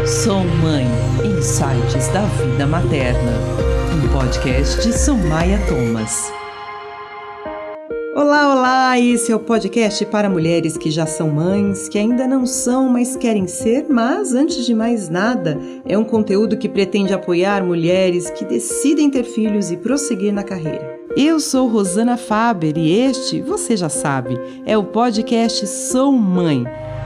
Sou Mãe, Insights da Vida Materna, um podcast de Somaia Thomas. Olá, olá! Esse é o podcast para mulheres que já são mães, que ainda não são, mas querem ser, mas antes de mais nada, é um conteúdo que pretende apoiar mulheres que decidem ter filhos e prosseguir na carreira. Eu sou Rosana Faber e este, você já sabe, é o podcast Sou Mãe.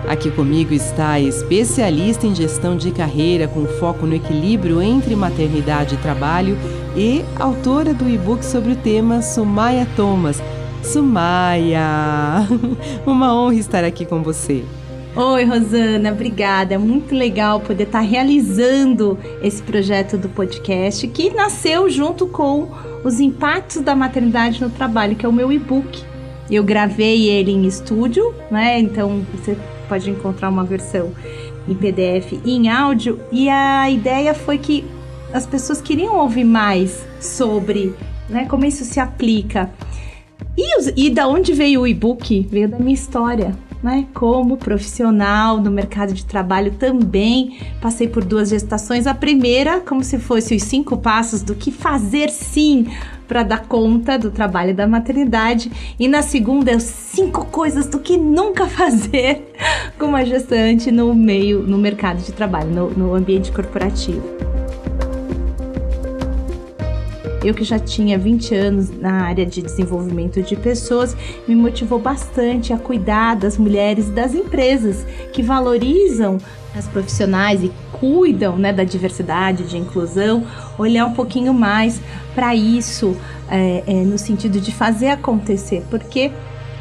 Aqui comigo está a especialista em gestão de carreira com foco no equilíbrio entre maternidade e trabalho e autora do e-book sobre o tema Somaia Thomas. Somaia, uma honra estar aqui com você. Oi, Rosana, obrigada. É muito legal poder estar realizando esse projeto do podcast que nasceu junto com os impactos da maternidade no trabalho, que é o meu e-book. Eu gravei ele em estúdio, né? Então você pode encontrar uma versão em PDF e em áudio. E a ideia foi que as pessoas queriam ouvir mais sobre, né, como isso se aplica. E da onde veio o e-book? Veio da minha história, né? Como profissional no mercado de trabalho também passei por 2 gestações. A primeira, como se fosse os 5 passos do que fazer sim para dar conta do trabalho da maternidade. E na segunda, os 5 coisas do que nunca fazer com uma gestante no mercado de trabalho, no ambiente corporativo. Eu que já tinha 20 anos na área de desenvolvimento de pessoas, me motivou bastante a cuidar das mulheres e das empresas que valorizam as profissionais e cuidam, né, da diversidade, de inclusão, olhar um pouquinho mais para isso, no sentido de fazer acontecer, porque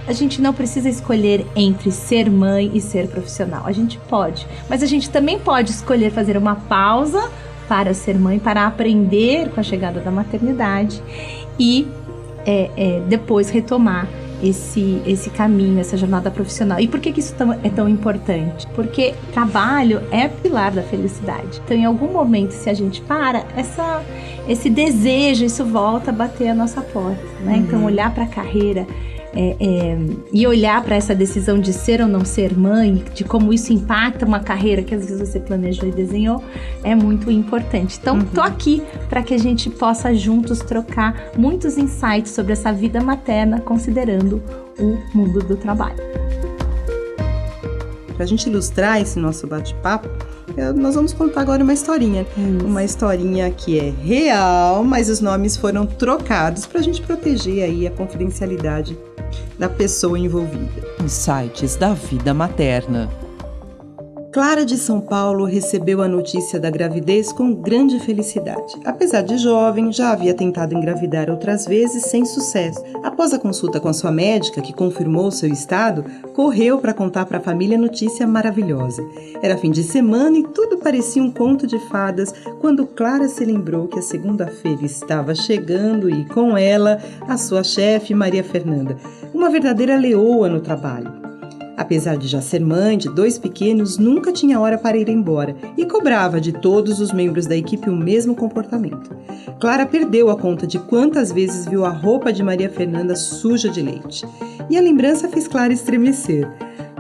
a gente não precisa escolher entre ser mãe e ser profissional. A gente pode, mas a gente também pode escolher fazer uma pausa para ser mãe, para aprender com a chegada da maternidade e depois retomar esse caminho, essa jornada profissional. E por que isso é tão importante? Porque trabalho é pilar da felicidade. Então, em algum momento, se a gente para, esse desejo, isso volta a bater a nossa porta, né? Então, olhar para a carreira e olhar para essa decisão de ser ou não ser mãe, de como isso impacta uma carreira que às vezes você planejou e desenhou, é muito importante. Então, tô aqui para que a gente possa juntos trocar muitos insights sobre essa vida materna, considerando o mundo do trabalho. Para a gente ilustrar esse nosso bate-papo, nós vamos contar agora uma historinha. Uma historinha que é real, mas os nomes foram trocados para a gente proteger aí a confidencialidade da pessoa envolvida. Insights da Vida Materna. Clara de São Paulo recebeu a notícia da gravidez com grande felicidade. Apesar de jovem, já havia tentado engravidar outras vezes sem sucesso. Após a consulta com a sua médica, que confirmou seu estado, correu para contar para a família a notícia maravilhosa. Era fim de semana e tudo parecia um conto de fadas quando Clara se lembrou que a segunda-feira estava chegando e, com ela, a sua chefe, Maria Fernanda, uma verdadeira leoa no trabalho. Apesar de já ser mãe de 2 pequenos, nunca tinha hora para ir embora e cobrava de todos os membros da equipe o mesmo comportamento. Clara perdeu a conta de quantas vezes viu a roupa de Maria Fernanda suja de leite. E a lembrança fez Clara estremecer.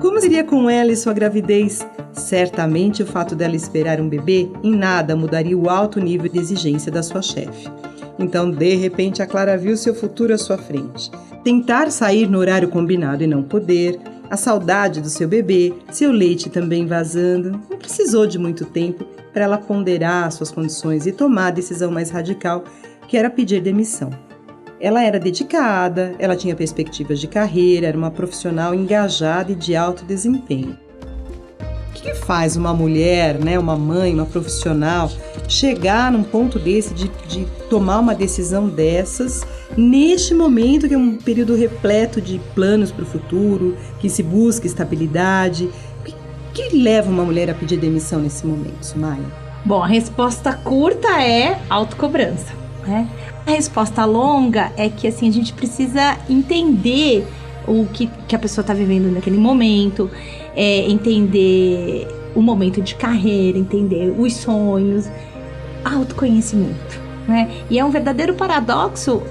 Como seria com ela e sua gravidez? Certamente o fato dela esperar um bebê em nada mudaria o alto nível de exigência da sua chefe. Então, de repente, a Clara viu seu futuro à sua frente. Tentar sair no horário combinado e não poder, a saudade do seu bebê, seu leite também vazando. Não precisou de muito tempo para ela ponderar suas condições e tomar a decisão mais radical, que era pedir demissão. Ela era dedicada, ela tinha perspectivas de carreira, era uma profissional engajada e de alto desempenho. O que faz uma mulher, né, uma mãe, uma profissional, chegar num ponto desse de tomar uma decisão dessas, neste momento que é um período repleto de planos para o futuro, que se busca estabilidade? O que leva uma mulher a pedir demissão nesse momento, Somaia? Bom, a resposta curta é autocobrança, né? A resposta longa é que, assim, a gente precisa entender o que a pessoa está vivendo naquele momento, entender o momento de carreira, entender os sonhos, autoconhecimento, né? E é um verdadeiro paradoxo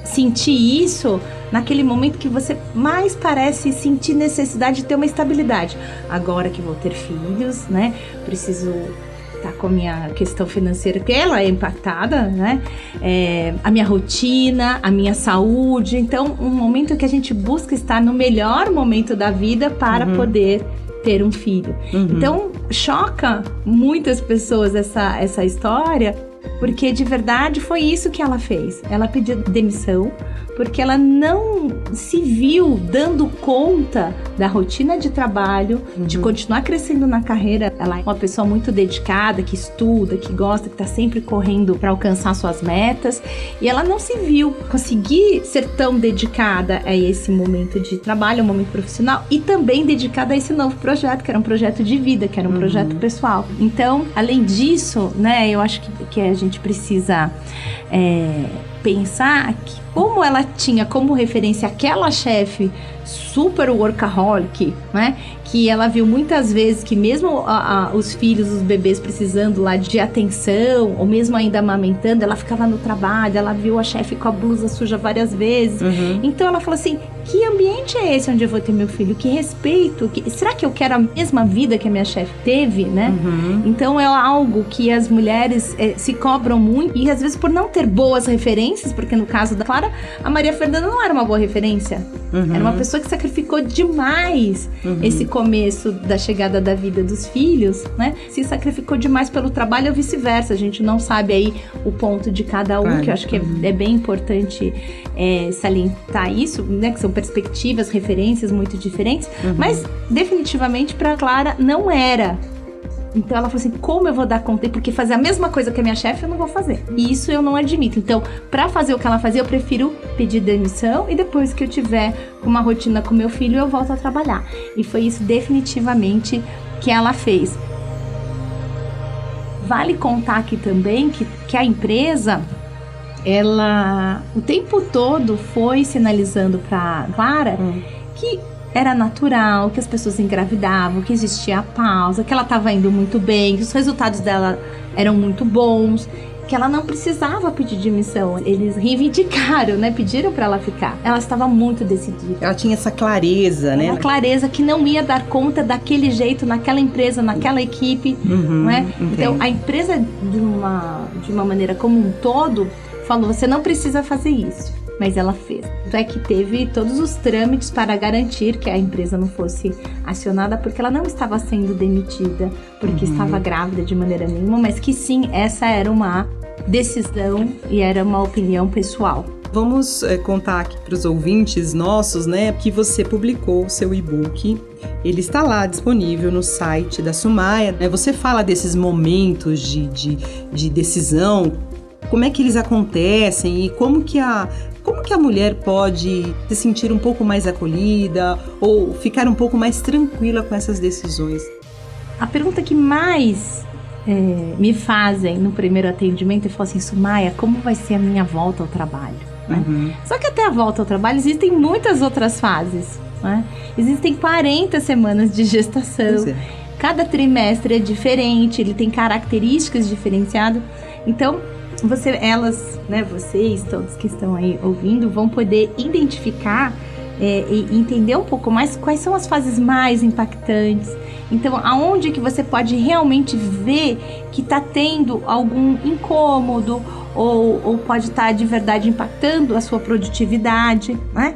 sentir isso naquele momento que você mais parece sentir necessidade de ter uma estabilidade. Agora que vou ter filhos, né? Preciso tá com a minha questão financeira, que ela é impactada, né? A minha rotina, a minha saúde. Então, um momento que a gente busca estar no melhor momento da vida para poder ter um filho. Então, choca muitas pessoas essa história, porque de verdade foi isso que ela fez. Ela pediu demissão porque ela não se viu dando conta da rotina de trabalho, de continuar crescendo na carreira. Ela é uma pessoa muito dedicada, que estuda, que gosta, que está sempre correndo para alcançar suas metas. E ela não se viu conseguir ser tão dedicada a esse momento de trabalho, um momento profissional, e também dedicada a esse novo projeto, que era um projeto de vida, que era um projeto pessoal. Então, além disso, né, eu acho que a gente precisa pensar que como ela tinha como referência aquela chefe super workaholic, né? Que ela viu muitas vezes que mesmo os filhos, os bebês precisando lá de atenção, ou mesmo ainda amamentando, ela ficava no trabalho, ela viu a chefe com a blusa suja várias vezes. Então ela falou assim, que ambiente é esse onde eu vou ter meu filho? Que respeito? Será que eu quero a mesma vida que a minha chefe teve, né? Então é algo que as mulheres se cobram muito, e às vezes por não ter boas referências, porque no caso da Clara, a Maria Fernanda não era uma boa referência. Era uma pessoa que sacrificou demais esse começo da chegada da vida dos filhos, né? Se sacrificou demais pelo trabalho ou vice-versa. A gente não sabe aí o ponto de cada um, que eu acho que é bem importante salientar isso, né? Que são perspectivas, referências muito diferentes, mas definitivamente para Clara não era. Então ela falou assim, como eu vou dar conta? Porque fazer a mesma coisa que a minha chefe eu não vou fazer. E isso eu não admito. Então, para fazer o que ela fazia, eu prefiro pedir demissão e depois que eu tiver uma rotina com meu filho, eu volto a trabalhar. E foi isso definitivamente que ela fez. Vale contar aqui também que a empresa, ela o tempo todo foi sinalizando para Clara que era natural, que as pessoas engravidavam, que existia a pausa, que ela estava indo muito bem, que os resultados dela eram muito bons, que ela não precisava pedir demissão. Eles reivindicaram, né? Pediram para ela ficar. Ela estava muito decidida. Ela tinha essa clareza, né? Uma clareza que não ia dar conta daquele jeito, naquela empresa, naquela equipe, não é? Então, a empresa, de uma maneira como um todo, falou, você não precisa fazer isso. Mas ela fez. Então é que teve todos os trâmites para garantir que a empresa não fosse acionada, porque ela não estava sendo demitida, porque estava grávida de maneira nenhuma, mas que sim, essa era uma decisão e era uma opinião pessoal. Vamos contar aqui para os ouvintes nossos, né, que você publicou o seu e-book. Ele está lá disponível no site da Sumaia. Você fala desses momentos de decisão, como é que eles acontecem e como que a mulher pode se sentir um pouco mais acolhida ou ficar um pouco mais tranquila com essas decisões? A pergunta que mais me fazem no primeiro atendimento é falar assim, Sumaia, como vai ser a minha volta ao trabalho? Né? Só que até a volta ao trabalho existem muitas outras fases. Né? Existem 40 semanas de gestação. Cada trimestre é diferente, ele tem características diferenciadas. Então, vocês, todos que estão aí ouvindo, vão poder identificar e entender um pouco mais quais são as fases mais impactantes. Então, aonde que você pode realmente ver que está tendo algum incômodo ou pode estar de verdade impactando a sua produtividade, né?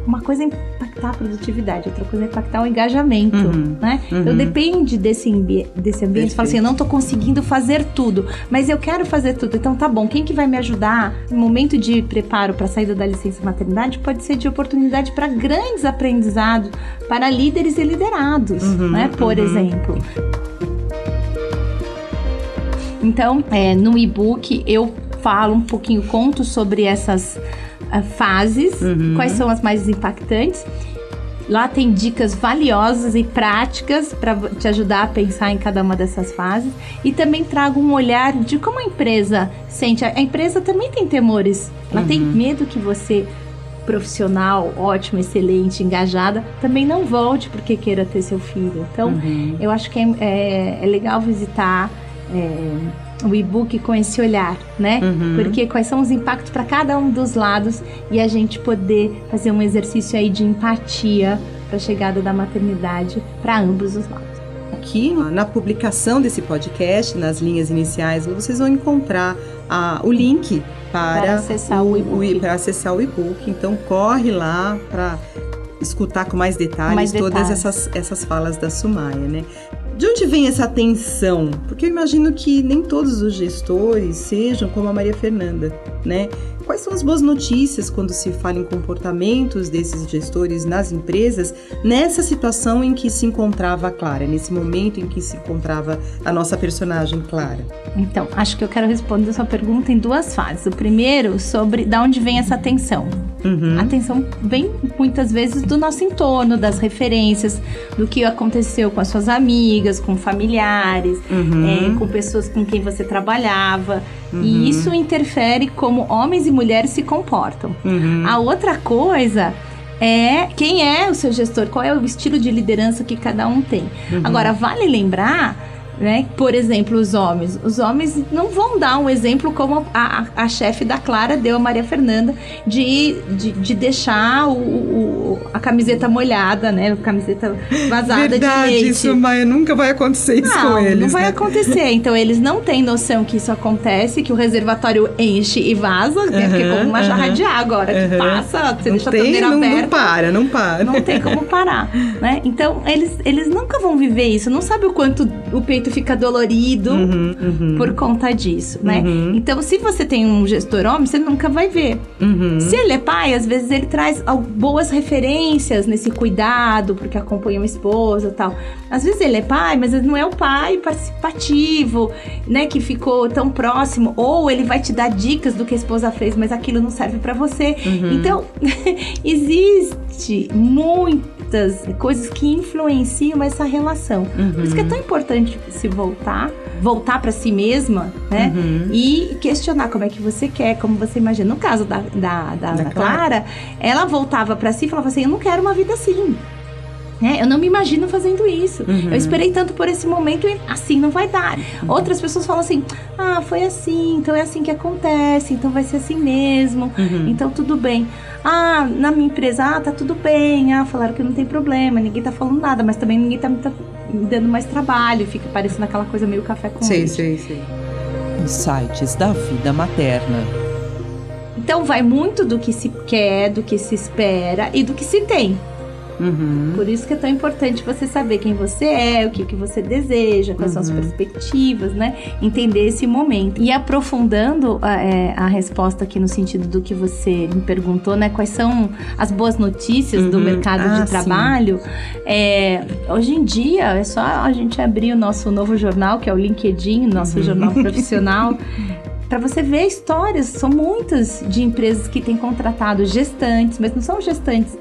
Uma coisa é impactar a produtividade, outra coisa é impactar o engajamento, né? Então depende desse ambiente. Você fala assim, eu não tô conseguindo fazer tudo, mas eu quero fazer tudo. Então tá bom, quem que vai me ajudar? No momento de preparo para a saída da licença maternidade pode ser de oportunidade para grandes aprendizados, para líderes e liderados, né? Por exemplo. Então, no e-book eu falo um pouquinho, conto sobre essas fases, quais são as mais impactantes. Lá tem dicas valiosas e práticas para te ajudar a pensar em cada uma dessas fases. E também trago um olhar de como a empresa sente. A empresa também tem temores. Ela tem medo que você, profissional, ótima, excelente, engajada, também não volte porque queira ter seu filho. Então, eu acho que é legal visitar o e-book com esse olhar, né? Porque quais são os impactos para cada um dos lados e a gente poder fazer um exercício aí de empatia para a chegada da maternidade para ambos os lados. aqui na publicação desse podcast, nas linhas iniciais, vocês vão encontrar o link para acessar o e-book. Então corre lá para escutar com mais detalhes todas essas falas da Sumaya, né? De onde vem essa tensão? Porque eu imagino que nem todos os gestores sejam como a Maria Fernanda, né? Quais são as boas notícias quando se fala em comportamentos desses gestores nas empresas, nessa situação em que se encontrava a Clara, nesse momento em que se encontrava a nossa personagem Clara? Então, acho que eu quero responder a sua pergunta em duas fases. O primeiro, sobre de onde vem essa tensão. A tensão vem muitas vezes do nosso entorno, das referências, do que aconteceu com as suas amigas, com familiares, com pessoas com quem você trabalhava. E isso interfere como homens e mulheres se comportam. A outra coisa é quem é o seu gestor, qual é o estilo de liderança que cada um tem. Agora, vale lembrar, né, por exemplo, os homens não vão dar um exemplo como a chefe da Clara deu a Maria Fernanda de deixar a camiseta molhada, né, a camiseta vazada. Verdade, de leite. Isso, Maia, nunca vai acontecer isso com eles. Não vai acontecer. Então eles não têm noção que isso acontece, que o reservatório enche e vaza, né, porque como uma jarra de água agora que passa, você deixa a torneira aberta. Não para. Não tem como parar, né? Então eles nunca vão viver isso, não sabe o quanto o peito fica dolorido por conta disso, né? Então, se você tem um gestor homem, você nunca vai ver. Se ele é pai, às vezes ele traz boas referências nesse cuidado, porque acompanha uma esposa e tal. Às vezes ele é pai, mas ele não é o pai participativo, né? Que ficou tão próximo. Ou ele vai te dar dicas do que a esposa fez, mas aquilo não serve pra você. Então, existe muitas coisas que influenciam essa relação. Por isso que é tão importante se voltar para si mesma, né? E questionar como é que você quer, como você imagina. No caso da Clara, ela voltava para si e falava assim, eu não quero uma vida assim. Eu não me imagino fazendo isso. Eu esperei tanto por esse momento e assim não vai dar. Outras pessoas falam assim, foi assim, então é assim que acontece, então vai ser assim mesmo, então tudo bem. Na minha empresa, tá tudo bem, falaram que não tem problema, ninguém tá falando nada, mas também ninguém tá me dando mais trabalho, fica parecendo aquela coisa meio café com leite. Sei. Insights da vida materna. Então vai muito do que se quer, do que se espera e do que se tem. Por isso que é tão importante você saber quem você é, o que você deseja, quais são as perspectivas, né? Entender esse momento. E aprofundando a resposta aqui no sentido do que você me perguntou, né? Quais são as boas notícias do mercado de trabalho? Hoje em dia, é só a gente abrir o nosso novo jornal, que é o LinkedIn, nosso jornal profissional, para você ver histórias. São muitas de empresas que têm contratado gestantes, mas não são gestantes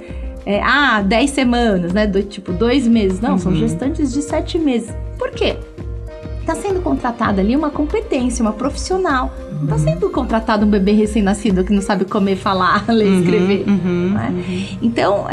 10 semanas, né? Tipo 2 meses. Não, são gestantes de 7 meses. Por quê? Está sendo contratada ali uma competência, uma profissional. Não está sendo contratado um bebê recém-nascido que não sabe comer, falar, ler, escrever. Né? Então,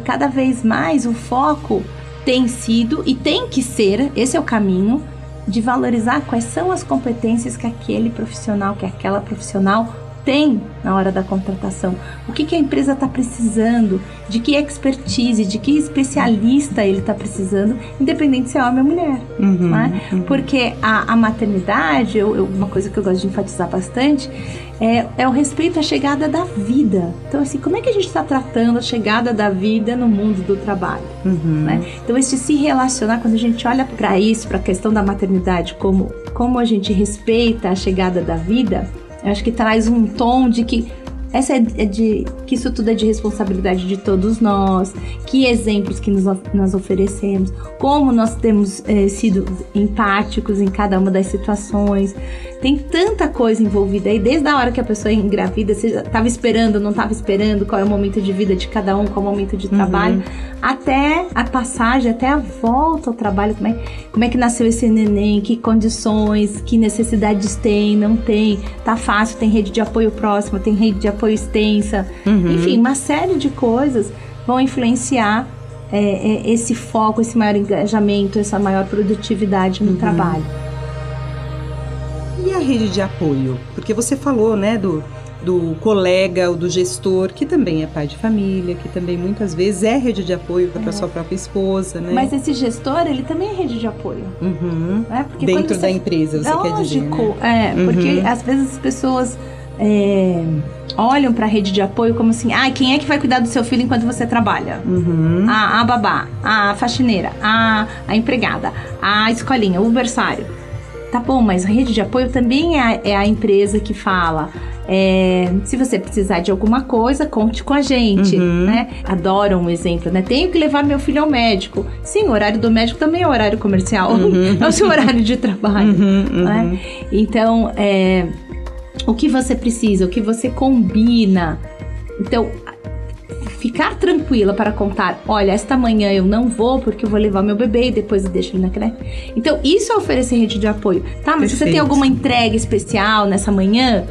cada vez mais o foco tem sido e tem que ser, esse é o caminho, de valorizar quais são as competências que aquele profissional, que aquela profissional tem na hora da contratação. O que a empresa está precisando, de que expertise, de que especialista ele está precisando, independente se é homem ou mulher. Né? Porque a maternidade, uma coisa que eu gosto de enfatizar bastante, é o respeito à chegada da vida. Então, assim, como é que a gente está tratando a chegada da vida no mundo do trabalho? Né? Então, esse se relacionar, quando a gente olha para isso, para a questão da maternidade, como a gente respeita a chegada da vida, eu acho que traz um tom de que que isso tudo é de responsabilidade de todos nós, que exemplos que nós oferecemos, como nós temos sido empáticos em cada uma das situações. Tem tanta coisa envolvida aí, desde a hora que a pessoa engravida, você estava esperando, não estava esperando, qual é o momento de vida de cada um, qual é o momento de trabalho, até a passagem, até a volta ao trabalho, como é que nasceu esse neném, que condições, que necessidades tem, não tem, tá fácil, tem rede de apoio próxima, tem rede de apoio extensa, enfim, uma série de coisas vão influenciar esse foco, esse maior engajamento, essa maior produtividade no trabalho. E a rede de apoio? Porque você falou, né, do colega ou do gestor, que também é pai de família, que também muitas vezes é rede de apoio para sua própria esposa, né? Mas esse gestor, ele também é rede de apoio. Né? Porque dentro da empresa, você quer dizer, né? Porque às vezes as pessoas olham para a rede de apoio como assim, quem é que vai cuidar do seu filho enquanto você trabalha? A babá, a faxineira, a empregada, a escolinha, o berçário. Tá bom, mas a rede de apoio também é a empresa que fala... se você precisar de alguma coisa, conte com a gente, né? Adoro um exemplo, né? Tenho que levar meu filho ao médico. Sim, o horário do médico também é o horário comercial. É o seu horário de trabalho, né? Então, o que você precisa, o que você combina. Então, ficar tranquila para contar, olha, esta manhã eu não vou porque eu vou levar meu bebê e depois eu deixo ele na creche. Então, isso é oferecer rede de apoio. Tá, mas se você tem alguma entrega especial nessa manhã,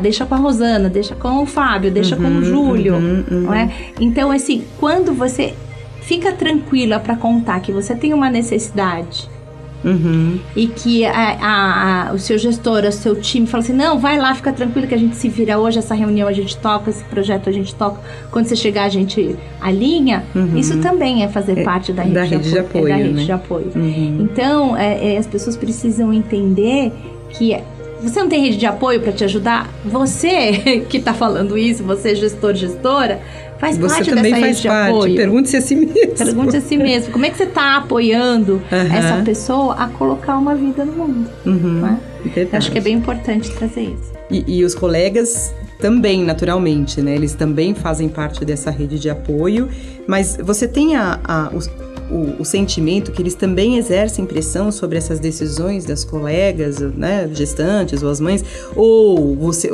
deixa com a Rosana, deixa com o Fábio, deixa com o Júlio, não é? Então, assim, quando você fica tranquila para contar que você tem uma necessidade, e que o seu gestor, o seu time fala assim, não, vai lá, fica tranquilo que a gente se vira hoje, essa reunião a gente toca, esse projeto a gente toca, quando você chegar a gente alinha, isso também é fazer parte da rede de apoio. Então, as pessoas precisam entender que você não tem rede de apoio para te ajudar, você que está falando isso, você gestor, gestora, faz parte dessa rede de apoio. Pergunte-se a si mesmo. Pergunte a si mesmo. Como é que você está apoiando essa pessoa a colocar uma vida no mundo? Né? Acho que é bem importante trazer isso. E os colegas também, naturalmente, né? Eles também fazem parte dessa rede de apoio. Mas você tem o sentimento que eles também exercem pressão sobre essas decisões das colegas, né, gestantes ou as mães, ou você,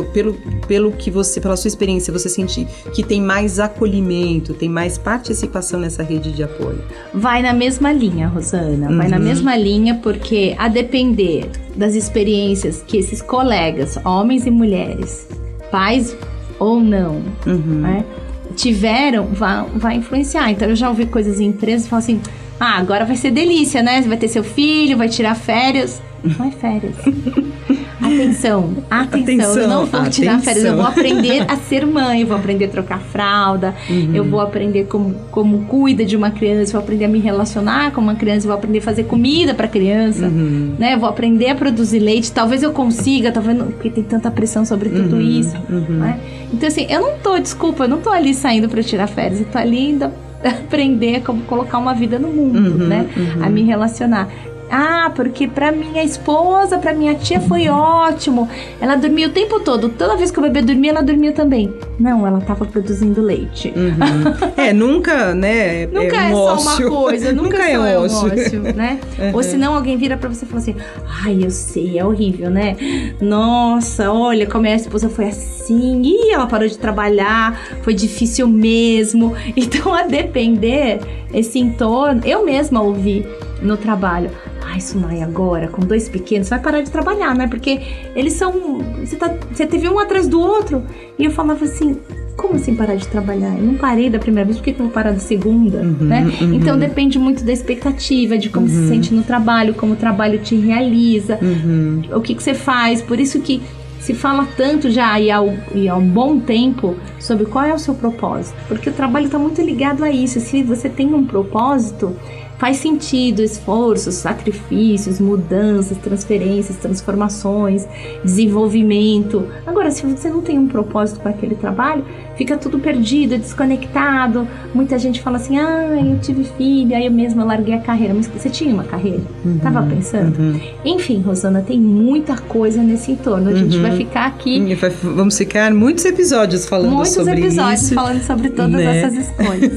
pela sua experiência, você sente que tem mais acolhimento, tem mais participação nessa rede de apoio? Vai na mesma linha, Rosana, vai na mesma linha, porque a depender das experiências que esses colegas, homens e mulheres, pais ou não, né, tiveram, vai influenciar. Então, eu já ouvi coisas em empresas que falam assim, agora vai ser delícia, né? Você vai ter seu filho, vai tirar férias. Não é férias. Atenção, eu não vou tirar férias, eu vou aprender a ser mãe, eu vou aprender a trocar fralda, eu vou aprender como cuida de uma criança, eu vou aprender a me relacionar com uma criança, eu vou aprender a fazer comida para criança, né? Eu vou aprender a produzir leite, talvez eu consiga, talvez não, porque tem tanta pressão sobre tudo isso, né? Então assim, eu não tô ali saindo para tirar férias, eu tô ali ainda aprender como colocar uma vida no mundo, né? A me relacionar. Porque pra minha esposa, pra minha tia foi ótimo. Ela dormia o tempo todo. Toda vez que o bebê dormia, ela dormia também. Não, ela tava produzindo leite. Nunca, né? Nunca é só uma coisa. Nunca é um ócio, né? Ou senão alguém vira pra você e fala assim, eu sei, é horrível, né? Nossa, olha como a minha esposa foi assim. Ih, ela parou de trabalhar. Foi difícil mesmo. Então, a depender, esse entorno... Eu mesma ouvi no trabalho, Sunay, agora com 2 pequenos, você vai parar de trabalhar, né? Porque eles são... Você teve um atrás do outro. E eu falava assim, como assim parar de trabalhar? Eu não parei da primeira vez, por que eu vou parar da segunda? Né? Então depende muito da expectativa, de como se sente no trabalho, como o trabalho te realiza, o que você faz. Por isso que se fala tanto já e há um bom tempo sobre qual é o seu propósito. Porque o trabalho está muito ligado a isso. Se você tem um propósito, faz sentido esforços, sacrifícios, mudanças, transferências, transformações, desenvolvimento. Agora, se você não tem um propósito com aquele trabalho, fica tudo perdido, desconectado. Muita gente fala assim, eu tive filho, aí eu mesma larguei a carreira. Mas você tinha uma carreira? Tava pensando? Enfim, Rosana, tem muita coisa nesse entorno. A gente vai ficar aqui... Vamos ficar muitos episódios falando sobre isso. Muitos episódios falando sobre todas essas escolhas.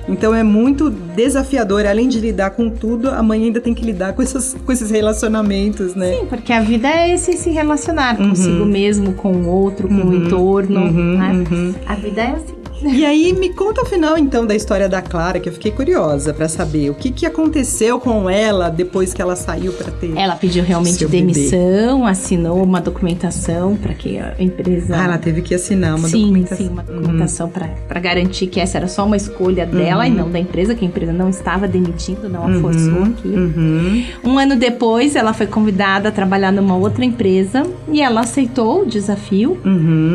Então é muito desafiador, além de lidar com tudo, a mãe ainda tem que lidar com esses relacionamentos, né? Sim, porque a vida é se relacionar consigo mesmo, com o outro, com o entorno, né? A vida é assim. E aí, me conta o final, então, da história da Clara, que eu fiquei curiosa pra saber. O que aconteceu com ela depois que ela saiu pra ter... Ela pediu realmente demissão, assinou uma documentação para que a empresa... ela teve que assinar uma documentação. Sim, uma documentação para garantir que essa era só uma escolha dela e não da empresa, que a empresa não estava demitindo, não a forçou aquilo. Um ano depois, ela foi convidada a trabalhar numa outra empresa e ela aceitou o desafio.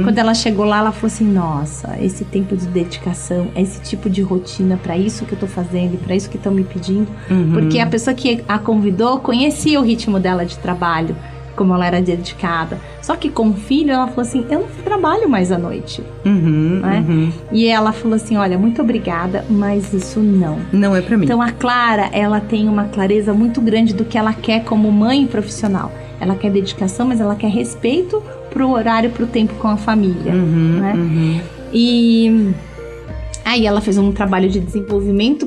Quando ela chegou lá, ela falou assim, nossa, esse tempo de dedicação, esse tipo de rotina, para isso que eu tô fazendo e para isso que estão me pedindo. Porque a pessoa que a convidou conhecia o ritmo dela de trabalho, como ela era dedicada. Só que com o filho, ela falou assim, eu não trabalho mais à noite. Né? E ela falou assim, olha, muito obrigada, mas isso não é pra mim. Então a Clara, ela tem uma clareza muito grande do que ela quer como mãe profissional. Ela quer dedicação, mas ela quer respeito pro horário, pro tempo com a família. Né? E aí ela fez um trabalho de desenvolvimento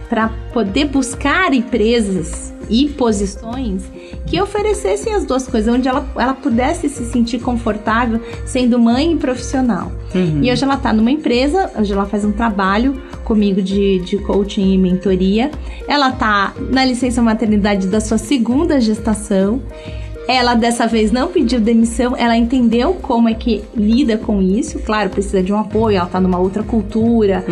para poder buscar empresas e posições que oferecessem as duas coisas, onde ela pudesse se sentir confortável sendo mãe e profissional. E hoje ela está numa empresa, hoje ela faz um trabalho comigo de coaching e mentoria. Ela está na licença maternidade da sua segunda gestação. Ela dessa vez não pediu demissão, ela entendeu como é que lida com isso. Claro, precisa de um apoio, ela tá numa outra cultura,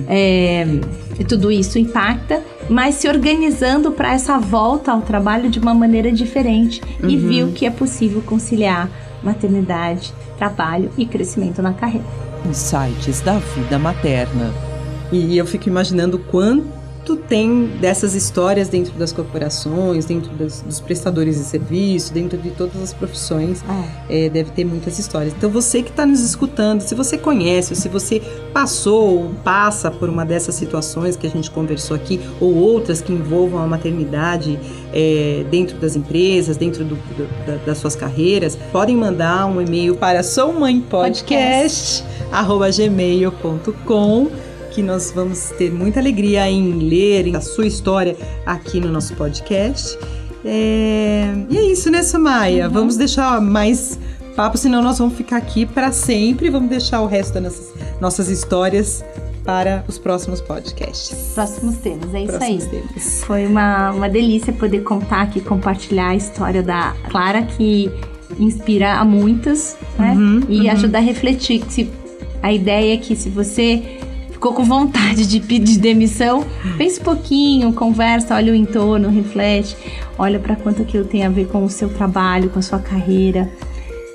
e tudo isso impacta, mas se organizando para essa volta ao trabalho de uma maneira diferente e viu que é possível conciliar maternidade, trabalho e crescimento na carreira. Insights da vida materna. E eu fico imaginando quanto tem dessas histórias dentro das corporações, dentro dos prestadores de serviço, dentro de todas as profissões, deve ter muitas histórias. Então você que está nos escutando, se você conhece, se você passou ou passa por uma dessas situações que a gente conversou aqui, ou outras que envolvam a maternidade dentro das empresas, dentro das suas carreiras, podem mandar um e-mail para soumãepodcast@gmail.com, que nós vamos ter muita alegria em ler a sua história aqui no nosso podcast. E é isso, né, Sumaia? Vamos deixar mais papo, senão nós vamos ficar aqui para sempre. Vamos deixar o resto das nossas histórias para os próximos podcasts. Próximos temas, é isso aí. Foi uma delícia poder contar aqui, compartilhar a história da Clara, que inspira a muitas, né? E ajuda a refletir. A ideia é que se você ficou com vontade de pedir demissão, pense um pouquinho, conversa, olha o entorno, reflete, olha para quanto aquilo tem a ver com o seu trabalho, com a sua carreira,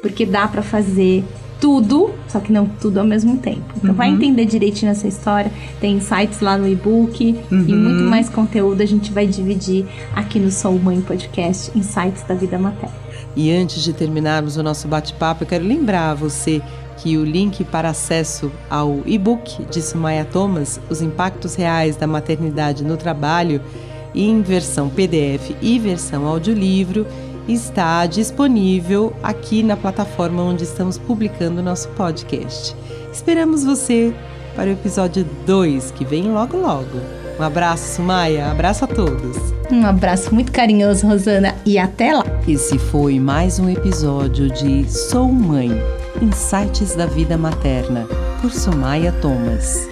porque dá para fazer tudo, só que não tudo ao mesmo tempo. Então vai entender direitinho essa história, tem insights lá no e-book e muito mais conteúdo a gente vai dividir aqui no Sou Mãe Podcast, Insights da Vida Materna. E antes de terminarmos o nosso bate-papo, eu quero lembrar a você que o link para acesso ao e-book de Sumaia Thomas, Os Impactos Reais da Maternidade no Trabalho, em versão PDF e versão audiolivro, está disponível aqui na plataforma onde estamos publicando o nosso podcast. Esperamos você para o episódio 2, que vem logo logo. Um abraço, Sumaia. Abraço a todos. Um abraço muito carinhoso, Rosana, e até lá. Esse foi mais um episódio de Sou Mãe, Insights da Vida Materna, por Sumaia Thomas.